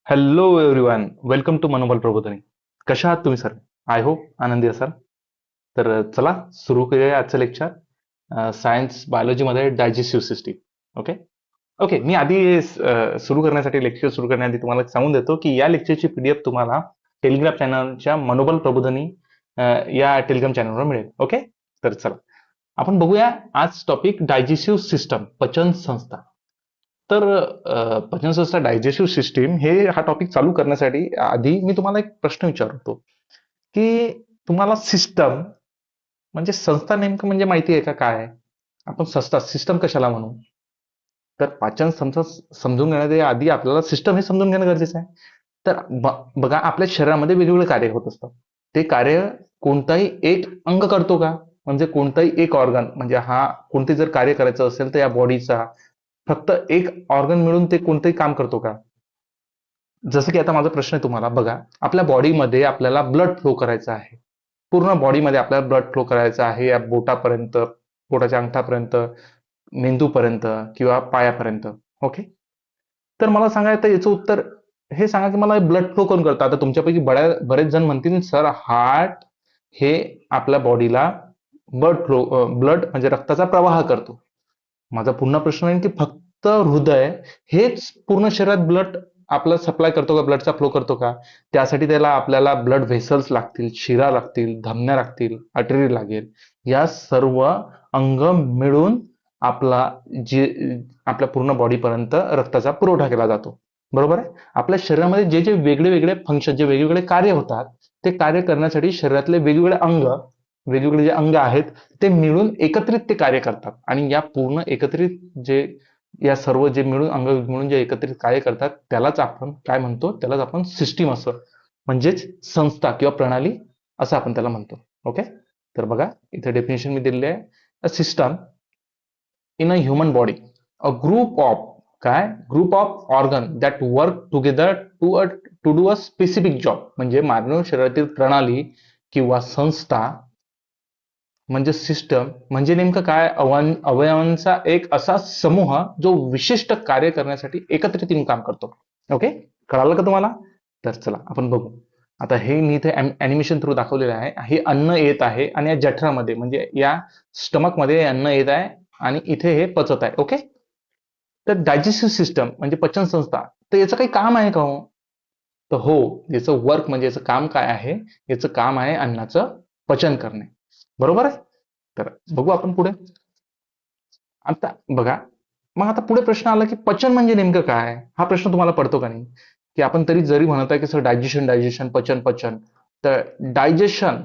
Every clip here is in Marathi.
हॅलो एव्हरीवन, वेलकम टू मनोबल प्रबोधिनी. कशा आहात तुम्ही सर? आय होप आनंदी असाल. तर चला सुरू करूया आजचं लेक्चर. सायन्स बायोलॉजीमध्ये डायजेस्टिव्ह सिस्टीम. ओके ओके मी आधी सुरू करण्यासाठी लेक्चर सुरू करण्याआधी तुम्हाला सांगून देतो की या लेक्चरची पीडीएफ तुम्हाला टेलिग्राम चॅनलच्या मनोबल प्रबोधिनी या टेलिग्राम चॅनलवर मिळेल. ओके, तर चला आपण बघूया आज टॉपिक डायजेस्टिव्ह सिस्टम, पचन संस्था. तर पचन संस्था डायजेस्टिव्ह सिस्टीम हे हा टॉपिक चालू करण्यासाठी आधी मी तुम्हाला एक प्रश्न विचारतो की तुम्हाला सिस्टम म्हणजे संस्था नेमकं म्हणजे माहिती आहे का काय? आपण संस्था सिस्टम कशाला म्हणू? तर पाचन संस्था समजून घेण्याच्या आधी आपल्याला सिस्टम हे समजून घेणं गरजेचं आहे. तर बघा, आपल्या शरीरामध्ये वेगवेगळे कार्य होत असतात. ते कार्य कोणताही एक अंग करतो का? म्हणजे कोणताही एक ऑर्गन, म्हणजे हा कोणते जर कार्य करायचं असेल तर या बॉडीचा फक्त एक ऑर्गन मिळून ते कोणतंही काम करतो का? जसं की आता माझा प्रश्न आहे तुम्हाला, बघा, आपल्या बॉडीमध्ये आपल्याला ब्लड फ्लो करायचा आहे. पूर्ण बॉडीमध्ये आपल्याला ब्लड फ्लो करायचा आहे, या बोटापर्यंत, बोटाच्या अंगठापर्यंत, मेंदूपर्यंत किंवा पायापर्यंत. ओके, तर मला सांगा, आता याचं उत्तर हे सांगा की मला ब्लड फ्लो कोण करतं? आता तुमच्यापैकी बरेच जण म्हणतील सर, हार्ट हे आपल्या बॉडीला ब्लड म्हणजे रक्ताचा प्रवाह करतो. माझा पुन्हा प्रश्न आहे की फक्त हृदय हेच पूर्ण शरीरात ब्लड आपला सप्लाय करतो का, ब्लडचा फ्लो करतो का? त्यासाठी त्याला आपल्याला ब्लड व्हेसल्स लागतील, शिरा लागतील, धमन्या लागतील, आर्टरी लागेल. या सर्व अंग मिळून आपला जे आपल्या पूर्ण बॉडीपर्यंत रक्ताचा पुरवठा केला जातो. बरोबर आहे. आपल्या शरीरामध्ये जे जे वेगळे वेगळे फंक्शन, जे वेगवेगळे कार्य होतात, ते कार्य करण्यासाठी शरीरातले वेगवेगळे जे अंग आहेत ते मिळून एकत्रित ते कार्य करतात. आणि या पूर्ण एकत्रित जे या सर्व जे मिळून अंग मिळून जे एकत्रित कार्य करतात त्यालाच आपण काय म्हणतो? त्यालाच आपण सिस्टीम असं, म्हणजेच संस्था किंवा प्रणाली असं आपण त्याला म्हणतो. ओके, तर बघा इथे डेफिनेशन मी दिलेली आहे. A system in a human body, a group of काय group of organ that work together to do a specific job. म्हणजे मानव शरीरातील प्रणाली किंवा संस्था म्हणजे सिस्टम म्हणजे नेमकं काय? अवयवांचा एक असा समूह जो विशिष्ट कार्य करण्यासाठी एकत्रित येऊन काम करतो. ओके, कळालं का तुम्हाला? तर चला आपण बघू. आता हे मी इथे अॅनिमेशन थ्रू दाखवलेलं आहे. हे अन्न येत आहे आणि या जठरामध्ये म्हणजे या स्टमक मध्ये अन्न येत आहे आणि इथे हे पचत आहे. ओके, तर डायजेस्टिव्ह सिस्टम म्हणजे पचन संस्था, तर याचं काही काम आहे का हो? तर हो, याचं वर्क म्हणजे याचं काम काय आहे? याचं काम आहे अन्नाचं पचन करणे. बरोबर आहे. तर बघू आपण पुढे. आता बघा, मग आता पुढे प्रश्न आला की पचन म्हणजे नेमकं काय? हा प्रश्न तुम्हाला पडतो का नाही? की आपण तरी जरी म्हणत आहे की सर डायजेशन डायजेशन, पचन पचन, तर डायजेशन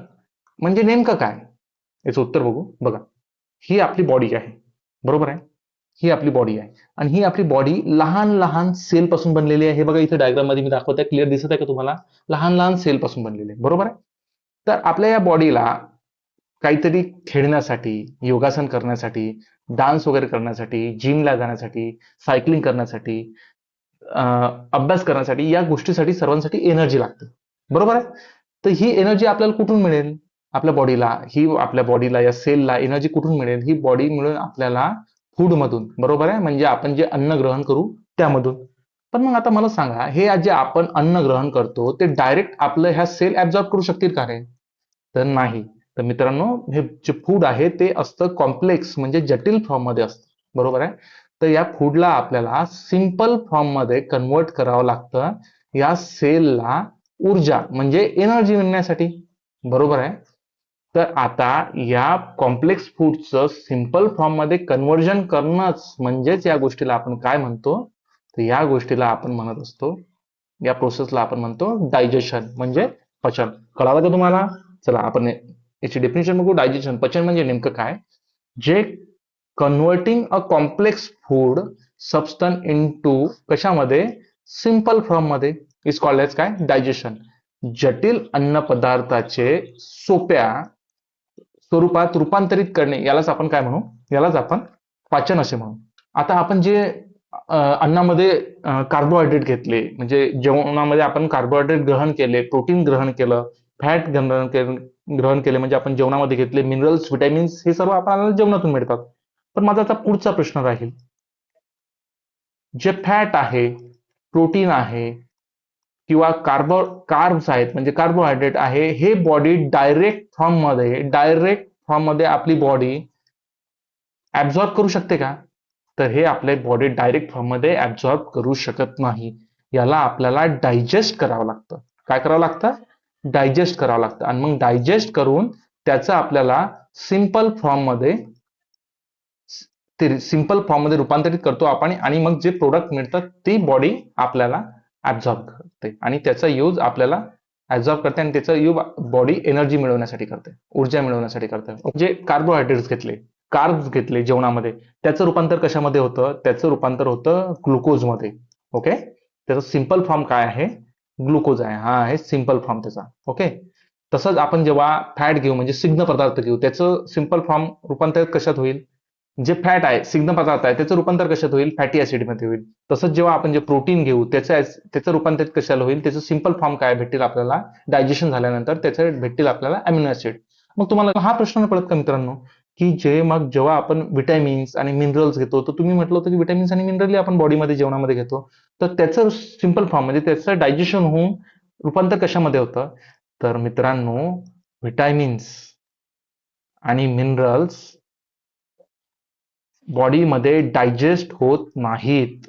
म्हणजे नेमकं काय? याचं उत्तर बघू. बघा, ही आपली बॉडी आहे. बरोबर आहे. ही आपली बॉडी आहे आणि ही आपली बॉडी लहान लहान सेल पासून बनलेली आहे. हे बघा इथे डायग्राम मध्ये मी दाखवत आहे, क्लिअर दिसत आहे का तुम्हाला? लहान लहान सेल पासून बनलेली आहे. बरोबर आहे. तर आपल्या या बॉडीला काहीतरी खेळण्यासाठी, योगासन करण्यासाठी, डान्स वगैरे करण्यासाठी, जिमला जाण्यासाठी, सायकलिंग करण्यासाठी, अभ्यास करण्यासाठी, या गोष्टीसाठी सर्वांसाठी एनर्जी लागते. बरोबर आहे. तर ही एनर्जी आपल्याला कुठून मिळेल? आपल्या बॉडीला या सेलला एनर्जी कुठून मिळेल? ही बॉडी मिळून आपल्याला फूड मधून. बरोबर आहे, म्हणजे आपण जे अन्न ग्रहण करू त्यामधून. पण मग आता मला सांगा, हे जे आपण अन्न ग्रहण करतो ते डायरेक्ट आपलं ह्या सेल ऍब्झॉर्ब करू शकतील का रे? तर नाही. तर मित्रांनो, हे जे फूड आहे ते असतं कॉम्प्लेक्स म्हणजे जटिल फॉर्म मध्ये असतं. बरोबर आहे. तर या फूडला आपल्याला सिंपल फॉर्म मध्ये कन्वर्ट करावं लागतं या सेलला ऊर्जा म्हणजे एनर्जी मिळण्यासाठी. बरोबर आहे. तर आता या कॉम्प्लेक्स फूडचं सिंपल फॉर्म मध्ये कन्व्हर्जन करणंच म्हणजेच या गोष्टीला आपण काय म्हणतो? तर या गोष्टीला आपण म्हणत असतो, या प्रोसेसला आपण म्हणतो डायजेशन म्हणजे पचन. कळालं का तुम्हाला? चला आपण याची डेफिनेशन बघू. डायजेशन, पचन म्हणजे नेमकं काय? जे converting a complex food substance into कशामध्ये? सिंपल फॉर्म मध्ये इज कॉल्ड एज काय? डायजेशन. जटिल अन्न पदार्थाचे सोप्या स्वरूपात रूपांतरित करणे, यालाच आपण काय म्हणू? यालाच आपण पाचन असे म्हणू. आता आपण जे अन्नामध्ये कार्बोहायड्रेट घेतले, म्हणजे जेवणामध्ये आपण कार्बोहायड्रेट ग्रहण केले, प्रोटीन ग्रहण केलं, फॅट ग्रहण केले, म्हणजे आपण जेवणामध्ये घेतले मिनरल्स, विटॅमिन्स, हे सर्व आपल्याला जेवणातून मिळतात. पण माझा आता पुढचा प्रश्न राहील, जे फॅट आहे, प्रोटीन आहे, किंवा कार्ब्स आहेत म्हणजे कार्बोहायड्रेट आहे, हे बॉडी डायरेक्ट फॉर्म मध्ये आपली बॉडी ऍब्झॉर्ब करू शकते का? तर हे आपल्या बॉडी डायरेक्ट फॉर्म मध्ये ऍब्झॉर्ब करू शकत नाही. याला आपल्याला डायजेस्ट करावं लागतं. काय करावं लागतं? डायजेस्ट करावं लागतं. आणि मग डायजेस्ट करून त्याचं आपल्याला सिंपल फॉर्म मध्ये रूपांतरित करतो आपण, आणि मग जे प्रोडक्ट मिळतात ती बॉडी आपल्याला ऍब्झॉर्ब करते आणि त्याचा यूज आपल्याला ऍब्झॉर्ब करते आणि त्याचा यूज बॉडी एनर्जी मिळवण्यासाठी करते, ऊर्जा मिळवण्यासाठी करते. म्हणजे कार्ब्स घेतले जेवणामध्ये, त्याचं रूपांतर कशामध्ये होतं? त्याचं रूपांतर होतं ग्लुकोजमध्ये. ओके, त्याचा सिंपल फॉर्म काय आहे? ग्लुकोज आहे. हा आहे सिंपल फॉर्म त्याचा. ओके, तसंच आपण जेव्हा फॅट घेऊ म्हणजे स्निग्ध पदार्थ घेऊ, त्याचं सिंपल फॉर्म रूपांतर कशात होईल? जे फॅट आहे, स्निग्ध पदार्थ आहे, त्याचं रूपांतर कशात होईल? फॅटी ऍसिडमध्ये होईल. तसंच जेव्हा आपण जे प्रोटीन घेऊ त्याचं रूपांतर कशाला होईल? त्याचं सिंपल फॉर्म काय भेटेल आपल्याला? डायजेशन झाल्यानंतर त्याचे भेटतील आपल्याला अमिनो ऍसिड. मग तुम्हाला हा प्रश्न नाही पडत का मित्रांनो, की मग जेव्हा आपण विटॅमिन्स आणि मिनरल्स घेतो, तर तुम्ही म्हटलं होतं की विटॅमिन्स आणि मिनरल आपण बॉडीमध्ये जेवणामध्ये घेतो, तर त्याचं सिंपल फॉर्म म्हणजे त्याचं डायजेशन होऊन रूपांतर कशामध्ये होतं? तर मित्रांनो, विटॅमिन्स आणि मिनरल्स बॉडीमध्ये डायजेस्ट होत नाहीत.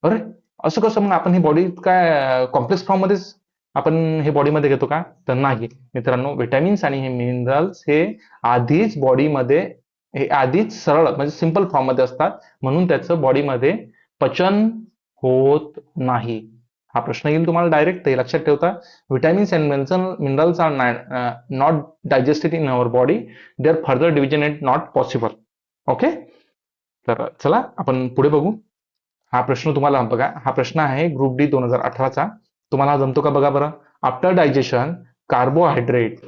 अरे, असं कसं? मग आपण ही बॉडी काय कॉम्प्लेक्स फॉर्म मध्येच आपण हे बॉडीमध्ये घेतो का? तर नाही मित्रांनो, विटॅमिन्स आणि हे मिनरल्स हे आधीच बॉडीमध्ये आधीच सरळ म्हणजे सिंपल फॉर्म मध्ये असतात, म्हणून त्याचं बॉडीमध्ये पचन होत नाही. हा प्रश्न येईल तुम्हाला डायरेक्ट, ते लक्षात ठेवता. Vitamins and minerals are not digested in our body, there further division is not possible. Okay, तर चला आपण पुढे बघू. हा प्रश्न तुम्हाला बघा, हा प्रश्न आहे ग्रुप डी 2018चा. तुम्हाला जमतो का बघा बरं. After digestion carbohydrate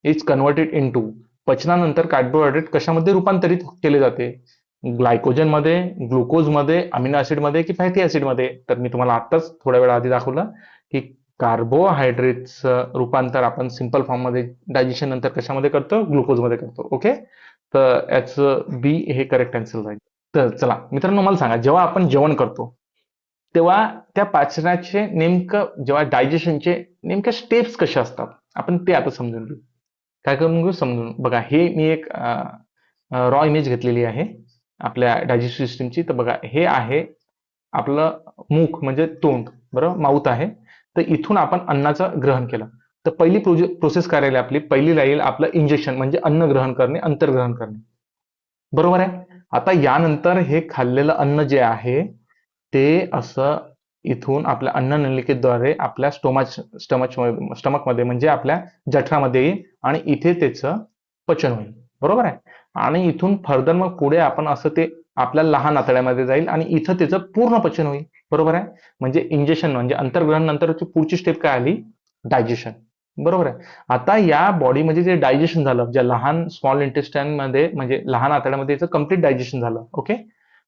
is converted into, पचनानंतर कार्बोहायड्रेट कशामध्ये रूपांतरित केले जाते? ग्लायकोजन मध्ये, ग्लुकोज मध्ये, अमिनो ऍसिड मध्ये की फॅटी ऍसिड मध्ये? तर मी तुम्हाला आत्ताच थोड्या वेळा आधी दाखवलं की कार्बोहायड्रेटचं रूपांतर आपण सिंपल फॉर्म मध्ये डायजेशन नंतर कशामध्ये करतो? ग्लुकोज मध्ये करतो. ओके, तर याचं बी हे करेक्ट आन्सर राहील. तर चला मित्रांनो, मला सांगा, जेव्हा आपण जेवण करतो तेव्हा त्या पाचनाचे नेमकं जेव्हा डायजेशनचे नेमक्या स्टेप्स कशा असतात, आपण ते आता समजून घेऊ. काय करून घेऊ? समजून बघा. हे मी एक रॉ इमेज घेतलेली आहे आपल्या डायजेस्टिव्ह सिस्टीमची. तर बघा, हे आहे आपलं मुख म्हणजे तोंड, बरोबर, माउथ आहे. तर इथून आपण अन्नाचं ग्रहण केलं, तर पहिली प्रोसेस काय राहील आपली? पहिली राहील आपलं इंजेक्शन म्हणजे अन्न ग्रहण करणे, अंतर्ग्रहण करणे, बरोबर आहे. आता यानंतर हे खाल्लेलं अन्न जे आहे ते असं इथून आपल्या अन्ननलिकेद्वारे आपल्या स्टमकमध्ये म्हणजे आपल्या जठरामध्ये येईल आणि इथे त्याचं पचन होईल, बरोबर आहे. आणि इथून फर्दर मग पुढे आपण असं ते आपल्या लहान आतड्यामध्ये जाईल आणि इथं त्याचं पूर्ण पचन होईल, बरोबर आहे. म्हणजे इंजेक्शन म्हणजे अंतर्ग्रहण नंतरची पुढची स्टेप काय आली? डायजेशन, बरोबर आहे. आता या बॉडीमध्ये जे डायजेशन झालं, ज्या लहान स्मॉल इंटेस्टाईन मध्ये म्हणजे लहान आतड्यामध्ये याचं कम्प्लीट डायजेशन झालं. ओके,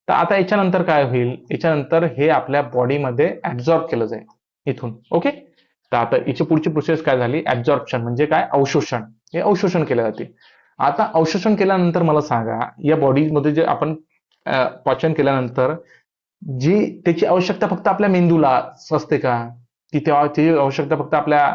तर आता याच्यानंतर काय होईल? याच्यानंतर हे आपल्या बॉडीमध्ये ऍब्झॉर्ब केलं जाईल इथून. ओके, तर आता याची पुढची प्रोसेस काय झाली? ऍब्झॉर्प्शन म्हणजे काय? अवशोषण. हे अवशोषण केले जाते. आता अवशोषण केल्यानंतर मला सांगा, या बॉडीमध्ये जे आपण पचन केल्यानंतर जी त्याची आवश्यकता फक्त आपल्या मेंदूला असते का? की तेव्हा त्याची आवश्यकता फक्त आपल्या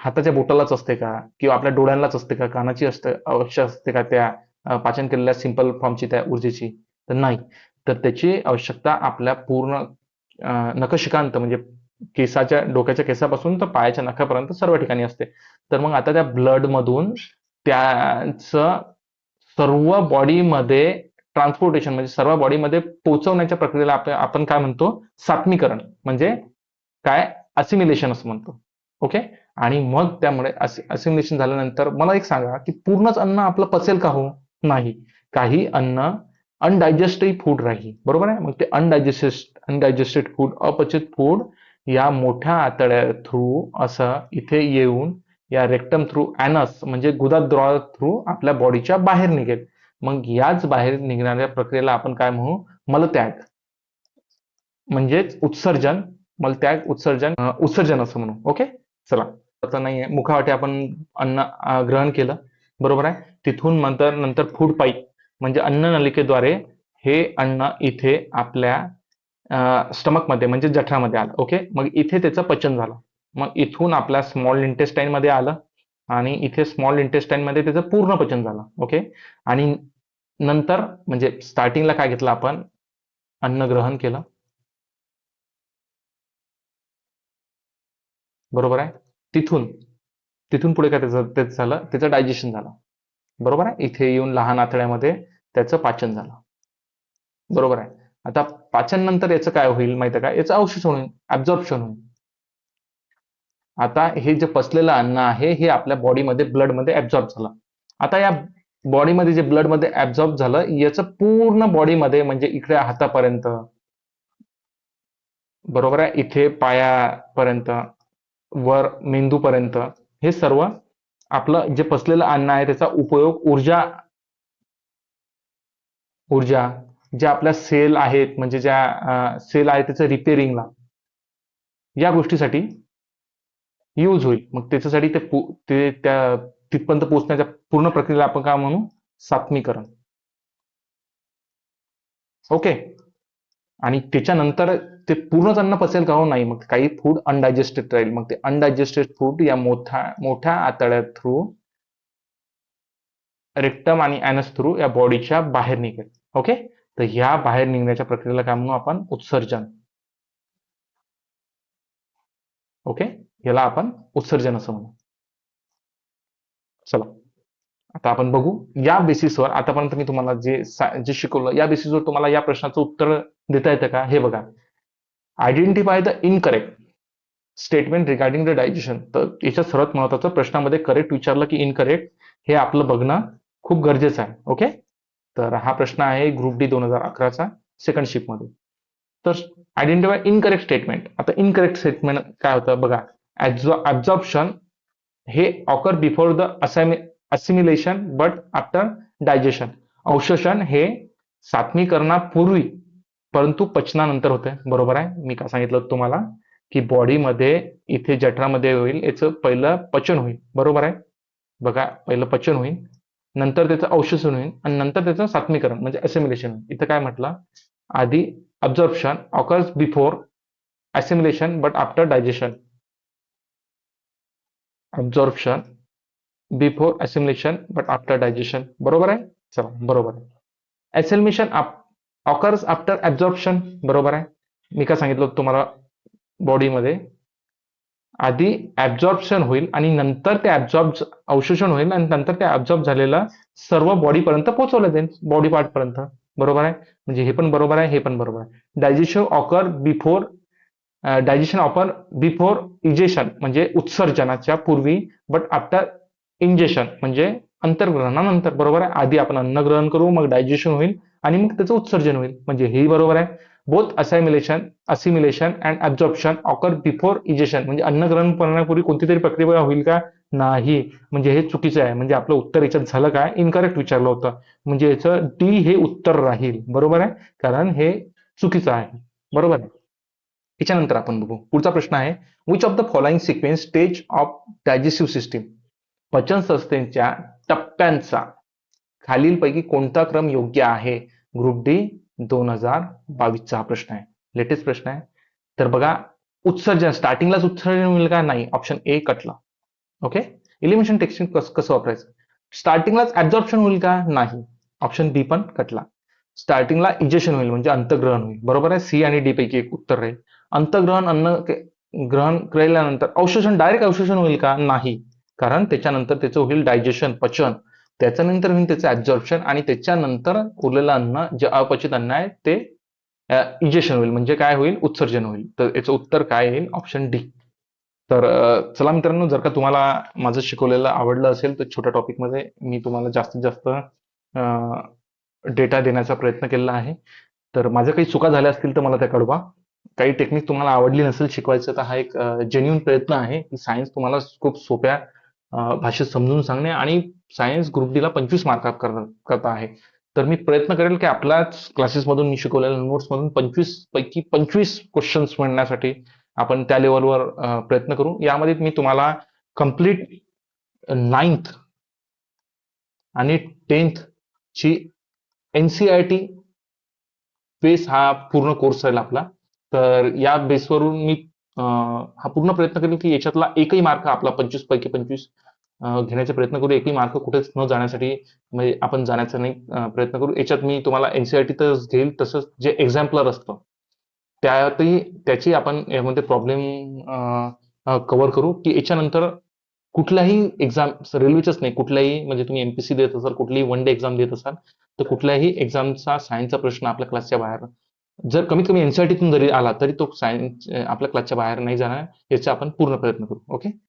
हाताच्या बोटालाच असते का? किंवा आपल्या डोळ्यांनाच असते का? कानाची आवश्यक असते का त्या पाचन केलेल्या सिंपल फॉर्मची त्या ऊर्जेची? तर नाही. तर त्याची आवश्यकता आपल्या पूर्ण नखशिकांत म्हणजे डोक्याच्या केसापासून तर पायाच्या नखापर्यंत सर्व ठिकाणी असते. तर मग आता त्या ब्लड मधून त्याचं सर्व बॉडीमध्ये ट्रान्सपोर्टेशन म्हणजे सर्व बॉडीमध्ये पोहोचवण्याच्या प्रक्रियेला आपण काय म्हणतो? सात्मीकरण म्हणजे काय? असिमिलेशन असं म्हणतो. ओके, आणि मग त्यामुळे असिमिलेशन झाल्यानंतर मला एक सांगा की पूर्णच अन्न आपलं पचेल का? हो, नाही. काही अन्न अनडायजेस्टेड फूड राहील, बरोबर आहे. मग ते अनडायजेस्टेड फूड, अपचित फूड या मोठ्या आतड्या थ्रू असं इथे येऊन या रेक्टम थ्रू ॲनस म्हणजे गुदाद्वार थ्रू आपल्या बॉडीच्या बाहेर निघेल. मग याच बाहेर निघणाऱ्या प्रक्रियेला आपण काय म्हणू? मलत्याग म्हणजेच उत्सर्जन. मलत्याग उत्सर्जन असं म्हणू. ओके, चला. आता नाहीये, मुखावाटे आपण अन्न ग्रहण केलं, बरोबर आहे. तिथून नंतर फूड पाईप म्हणजे अन्न नलिकेद्वारे हे अन्न इथे आपल्या स्टमक मध्ये म्हणजे जठरामध्ये आलं. ओके, मग इथे त्याचं पचन झालं. मग इथून आपल्या स्मॉल इंटेस्टाईन मध्ये आलं आणि इथे स्मॉल इंटेस्टाईन मध्ये त्याचं पूर्ण पचन झालं. ओके, आणि नंतर म्हणजे स्टार्टिंगला काय घेतलं आपण, अन्न ग्रहण केलं. बरोबर आहे. तिथून तिथून पुढे काय त्याचं तेच झालं, त्याचं डायजेशन झालं. बरोबर आहे. इथे येऊन लहान आतड्यामध्ये त्याचं पाचन झालं. बरोबर आहे. आता पाचन नंतर याचं काय होईल माहिती आहे का, याचं अवशोषण होईल, ऍब्झॉर्प्शन होईल. आता हे जे पचलेलं अन्न आहे हे आपल्या बॉडीमध्ये ब्लडमध्ये ऍब्झॉर्ब झालं. आता या बॉडीमध्ये जे ब्लडमध्ये ऍब्झॉर्ब झालं याचं पूर्ण बॉडीमध्ये म्हणजे इकडे हातापर्यंत, बरोबर आहे, इथे पायापर्यंत, वर मेंदूपर्यंत, हे सर्व आपलं जे पचलेलं अन्न आहे त्याचा उपयोग ऊर्जा ऊर्जा ज्या आपल्या सेल आहेत म्हणजे ज्या सेल आहे त्याचं रिपेअरिंगला, या गोष्टीसाठी यूज होईल. मग त्याच्यासाठी ते त्या तिथपर्यंत पोहोचण्याच्या पूर्ण प्रक्रियेला आपण काय म्हणू, सात्मीकरण. ओके, आणि त्याच्यानंतर ते पूर्णच अन्न पचेल का हो, नाही, मग काही फूड अनडायजेस्टेड राहील. मग ते अनडायजेस्टेड फूड या मोठ्या मोठ्या आतड्यात थ्रू, रेक्टम आणि ऍनस थ्रू या बॉडीच्या बाहेर निघेल. ओके, तर ह्या बाहेर निघण्याच्या प्रक्रियेला काय म्हणू आपण, उत्सर्जन. ओके, याला आपण उत्सर्जन असं म्हणू. चला, आता आपण बघू या बेसिसवर, आतापर्यंत मी तुम्हाला जे शिकवलं या बेसिसवर तुम्हाला या प्रश्नाचं उत्तर देता येतं का, हे बघा. Identify the incorrect statement regarding the digestion. तर याच्यात सर्वात महत्वाचं, प्रश्नामध्ये करेक्ट विचारलं की इनकरेक्ट, हे आपलं बघणं खूप गरजेचं आहे. ओके, तर हा प्रश्न आहे ग्रुप डी 2011चा सेकंड शिफ्ट मध्ये. तर आयडेंटिफाय इनकरेक्ट स्टेटमेंट. आता इनकरेक्ट स्टेटमेंट काय होतं बघा, ऍब्झॉर्प्शन हे occur before the assimilation but after digestion. अवशोषण हे सात्मीकरणापूर्वी परंतु पचनानंतर होते. बरोबर आहे. मी काय सांगितलं होतं तुम्हाला की बॉडीमध्ये इथे जठरामध्ये होईल, याचं पहिलं पचन होईल. बरोबर आहे. बघा, पहिलं पचन होईल, नंतर त्याचं अवशोषण होईल आणि नंतर त्याचं सात्मीकरण म्हणजे असिमिलेशन होईल. इथं काय म्हटलं, आधी absorption occurs before assimilation but after digestion. Absorption before assimilation but after digestion. बरोबर आहे. चला, बरोबर आहे. Assimilation occurs after absorption. बरोबर आहे. मी काय सांगितलं होतं तुम्हाला, बॉडीमध्ये आधी ऍब्झॉर्प्शन होईल आणि नंतर ते अवशोषण होईल आणि नंतर ते ऍब्झॉर्ब झालेलं सर्व बॉडीपर्यंत पोहोचवलं जाईल, बॉडी पार्ट पर्यंत. बरोबर आहे. म्हणजे हे पण बरोबर आहे, हे पण बरोबर आहे. डायजेशन ऑकर बिफोर इजेशन म्हणजे उत्सर्जनाच्या पूर्वी, बट आफ्टर इंजेशन म्हणजे अंतर्ग्रहणानंतर. बरोबर आहे. आधी आपण अन्न ग्रहण करू, मग डायजेशन होईल आणि मग त्याचं उत्सर्जन होईल. म्हणजे हेही बरोबर आहे. Both assimilation and absorption occur before egestion म्हणजे अन्न ग्रहण करण्यापूर्वी कोणती तरी प्रक्रिया होईल का, नाही. म्हणजे हे चुकीचं आहे. म्हणजे आपलं उत्तर याच्यात झालं काय, इनकरेक्ट विचारलं होतं. म्हणजे याचं डी हे उत्तर राहील. बरोबर आहे, कारण हे चुकीचं आहे. बरोबर आहे. त्याच्यानंतर आपण बघू पुढचा प्रश्न आहे, which of the following sequence stage of digestive system. पचन संस्थेच्या टप्प्यांचा खालीलपैकी कोणता क्रम योग्य आहे. ग्रुप डी 2022चा हा प्रश्न आहे, लेटेस्ट प्रश्न आहे. तर बघा, उत्सर्जन स्टार्टिंगलाच उत्सर्जन होईल का, नाही. ऑप्शन ए कटला. ओके, एलिमिनेशन टेक्निक कसं वापरायचं, स्टार्टिंगलाच ऍब्झॉर्प्शन होईल का, नाही. ऑप्शन बी पण कटला. स्टार्टिंगला इजेक्शन होईल म्हणजे अंतग्रहण होईल. बरोबर आहे. सी आणि डी पैकी एक उत्तर राहील. अंतग्रहण अन्न ग्रहण केल्यानंतर अवशोषण, डायरेक्ट अवशोषण होईल का, नाही. कारण त्याच्यानंतर त्याचं होईल डायजेशन, पचन, त्याच्यानंतर होईल त्याचं ऍब्झॉर्प्शन आणि त्याच्यानंतर उरलेलं अन्न जे अपचित अन्न आहे ते इजेक्शन होईल म्हणजे काय होईल, उत्सर्जन होईल. तर याचं उत्तर काय येईल, ऑप्शन डी. तर चला मित्रांनो, जर का तुम्हाला माझं शिकवलेलं आवडलं असेल तर छोट्या टॉपिकमध्ये मी तुम्हाला जास्तीत जास्त डेटा देण्याचा प्रयत्न केलेला आहे. तर माझ्या काही चुका झाल्या असतील तर मला त्या कळवा. काही टेक्निक तुम्हाला आवडली नसेल शिकवायचं तर हा एक जेन्युइन प्रयत्न आहे की सायन्स तुम्हाला खूप सोप्या भाषेत समजून सांगणे आणि सायन्स ग्रुप डीला 25 मार्क करता आहे. तर मी प्रयत्न करेल की आपल्याच क्लासेसमधून मी शिकवलेल्या नोट्समधून 25 पैकी 25 क्वेश्चन्स म्हणण्यासाठी आपण त्या लेवलवर प्रयत्न करू. यामध्ये मी तुम्हाला कम्प्लीट 9th आणि 10th ची एनसीईआरटी बेस हा पूर्ण कोर्स राहील आपला. तर या बेसवरून मी हा पूर्ण प्रयत्न करेन की याच्यातला एकही मार्क आपला 25 पैकी 25 घेण्याचा प्रयत्न करू. एकही मार्क कुठेच न जाण्यासाठी म्हणजे आपण जाण्याचा नाही प्रयत्न करू. याच्यात मी तुम्हाला एनसीईआरटी तर घेईल, तसंच जे एक्झाम्पलर असतं त्यातही त्याची आपण यामध्ये प्रॉब्लेम कव्हर करू की याच्यानंतर कुठल्याही एक्झाम रेल्वेचंच नाही, कुठल्याही म्हणजे तुम्ही एमपीसी देत असाल, कुठलीही वन डे एक्झाम देत असाल, तर कुठल्याही एक्झामचा सायन्सचा प्रश्न आपल्या क्लासच्या बाहेर जर कमीत कमी एनसीईआरटीतून जरी आला तरी तो सायन्स आपल्या क्लासच्या बाहेर नाही जाणार, याचा आपण पूर्ण प्रयत्न करू. ओके.